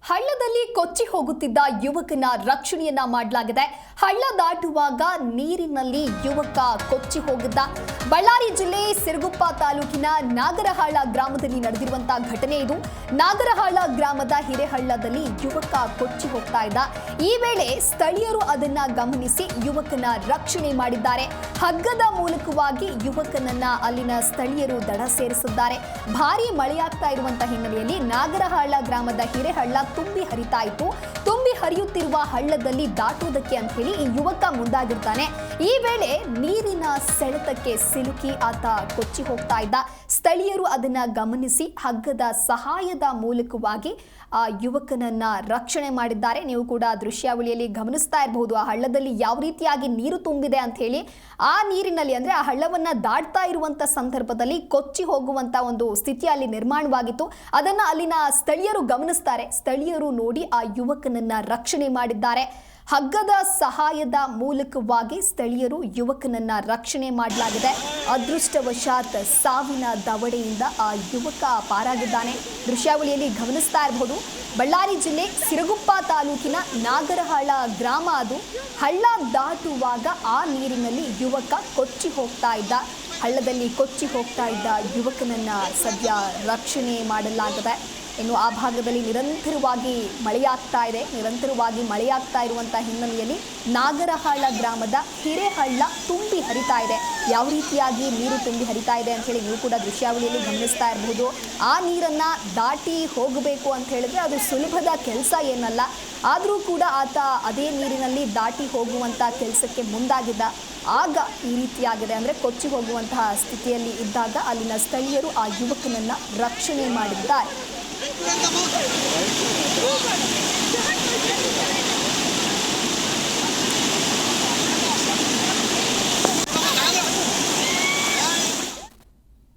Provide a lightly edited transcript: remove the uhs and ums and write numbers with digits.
ಹಳ್ಳದಲ್ಲಿ ಕೊಚ್ಚಿ ಹೋಗುತ್ತಿದ್ದ ಯುವಕನ ರಕ್ಷಣೆಯನ್ನ ಮಾಡಲಾಗಿದೆ. ಹಳ್ಳ ದಾಟುವಾಗ ನೀರಿನಲ್ಲಿ ಯುವಕ ಕೊಚ್ಚಿ ಹೋಗಿದ್ದ. ಬಳ್ಳಾರಿ ಜಿಲ್ಲೆ ಸಿರುಗುಪ್ಪ ತಾಲೂಕಿನ ನಾಗರಹಾಳ ಗ್ರಾಮದಲ್ಲಿ ನಡೆದಿರುವಂತಹ ಘಟನೆ ಇದು. ನಾಗರಹಾಳ ಗ್ರಾಮದ ಹಿರೇಹಳ್ಳದಲ್ಲಿ ಯುವಕ ಕೊಚ್ಚಿ ಹೋಗ್ತಾ ಇದ್ದ. ಈ ವೇಳೆ ಸ್ಥಳೀಯರು ಅದನ್ನ ಗಮನಿಸಿ ಯುವಕನ ರಕ್ಷಣೆ ಮಾಡಿದ್ದಾರೆ. ಹಗ್ಗದ ಮೂಲಕವಾಗಿ ಯುವಕನನ್ನ ಅಲ್ಲಿನ ಸ್ಥಳೀಯರು ದಡ ಸೇರಿಸಿದ್ದಾರೆ. ಭಾರೀ ಮಳೆಯಾಗ್ತಾ ಇರುವಂತಹ ಹಿನ್ನೆಲೆಯಲ್ಲಿ ನಾಗರಹಾಳ ಗ್ರಾಮದ ಹಿರೇಹಳ್ಳ ತುಂಬಿ ಹರಿತಾ ಇತ್ತು. ತುಂಬಿ ಹರಿಯುತ್ತಿರುವ ಹಳ್ಳದಲ್ಲಿ ದಾಟುವುದಕ್ಕೆ ಅಂತ ಹೇಳಿ ಈ ಯುವಕ ಮುಂದಾಗಿರ್ತಾನೆ. ಈ ವೇಳೆ ನೀರಿನ ಸೆಳೆತಕ್ಕೆ ಸಿಲುಕಿ ಆತ ಕೊಚ್ಚಿ ಹೋಗ್ತಾ ಇದ್ದ. ಸ್ಥಳೀಯರು ಅದನ್ನ ಗಮನಿಸಿ ಹಗ್ಗದ ಸಹಾಯದ ಮೂಲಕವಾಗಿ ಆ ಯುವಕನನ್ನ ರಕ್ಷಣೆ ಮಾಡಿದ್ದಾರೆ. ನೀವು ಕೂಡ ದೃಶ್ಯಾವಳಿಯಲ್ಲಿ ಗಮನಿಸ್ತಾ ಇರಬಹುದು ಆ ಹಳ್ಳದಲ್ಲಿ ಯಾವ ರೀತಿಯಾಗಿ ನೀರು ತುಂಬಿದೆ ಅಂತ ಹೇಳಿ. ಆ ನೀರಿನಲ್ಲಿ ಅಂದ್ರೆ ಆ ಹಳ್ಳವನ್ನ ದಾಟ್ತಾ ಇರುವಂತ ಸಂದರ್ಭದಲ್ಲಿ ಕೊಚ್ಚಿ ಹೋಗುವಂತ ಒಂದು ಸ್ಥಿತಿ ಅಲ್ಲಿ ನಿರ್ಮಾಣವಾಗಿತ್ತು. ಅದನ್ನ ಅಲ್ಲಿನ ಸ್ಥಳೀಯರು ಗಮನಿಸ್ತಾರೆ. ಸ್ಥಳೀಯರು ನೋಡಿ ಆ ಯುವಕನನ್ನ ರಕ್ಷಣೆ ಮಾಡಿದ್ದಾರೆ. ಹಗ್ಗದ ಸಹಾಯದ ಮೂಲಕವಾಗಿ ಸ್ಥಳೀಯರು ಯುವಕನನ್ನ ರಕ್ಷಣೆ ಮಾಡಲಾಗಿದೆ. ಅದೃಷ್ಟವಶಾತ್ ಸಾವಿನ ದವಡೆಯಿಂದ ಆ ಯುವಕ ಪಾರಾಗಿದ್ದಾನೆ. ದೃಶ್ಯಾವಳಿಯಲ್ಲಿ ಗಮನಿಸ್ತಾ ಇರಬಹುದು. ಬಳ್ಳಾರಿ ಜಿಲ್ಲೆ ಸಿರುಗುಪ್ಪ ತಾಲೂಕಿನ ನಾಗರಹಾಳ ಗ್ರಾಮ ಅದು. ಹಳ್ಳ ದಾಟುವಾಗ ಆ ನೀರಿನಲ್ಲಿ ಯುವಕ ಕೊಚ್ಚಿ ಹೋಗ್ತಾ ಇದ್ದ. ಹಳ್ಳದಲ್ಲಿ ಕೊಚ್ಚಿ ಹೋಗ್ತಾ ಇದ್ದ ಯುವಕನನ್ನ ಸದ್ಯ ರಕ್ಷಣೆ ಮಾಡಲಾಗಿದೆ. ಇನ್ನು ಆ ಭಾಗದಲ್ಲಿ ನಿರಂತರವಾಗಿ ಮಳೆಯಾಗ್ತಾ ಇರುವಂತಹ ಹಿನ್ನೆಲೆಯಲ್ಲಿ ನಾಗರಹಾಳ ಗ್ರಾಮದ ಹಿರೇಹಳ್ಳ ತುಂಬಿ ಹರಿತಾ ಇದೆ. ಯಾವ ರೀತಿಯಾಗಿ ನೀರು ತುಂಬಿ ಹರಿತಾ ಇದೆ ಅಂತ ಹೇಳಿ ನೀವು ಕೂಡ ದೃಶ್ಯಾವಳಿಯಲ್ಲಿ ಗಮನಿಸ್ತಾ ಇರಬಹುದು. ಆ ನೀರನ್ನ ದಾಟಿ ಹೋಗಬೇಕು ಅಂತ ಹೇಳಿದ್ರೆ ಅದು ಸುಲಭದ ಕೆಲಸ ಏನಲ್ಲ. ಆದರೂ ಕೂಡ ಆತ ಅದೇ ನೀರಿನಲ್ಲಿ ದಾಟಿ ಹೋಗುವಂತ ಕೆಲಸಕ್ಕೆ ಮುಂದಾಗಿದ್ದ. ಆಗ ಈ ರೀತಿಯಾಗಿದೆ ಅಂದರೆ ಕೊಚ್ಚಿ ಹೋಗುವಂತಹ ಸ್ಥಿತಿಯಲ್ಲಿ ಇದ್ದಾಗ ಅಲ್ಲಿನ ಸ್ಥಳೀಯರು ಆ ಯುವಕನನ್ನ ರಕ್ಷಣೆ ಮಾಡಿದ್ದಾರೆ.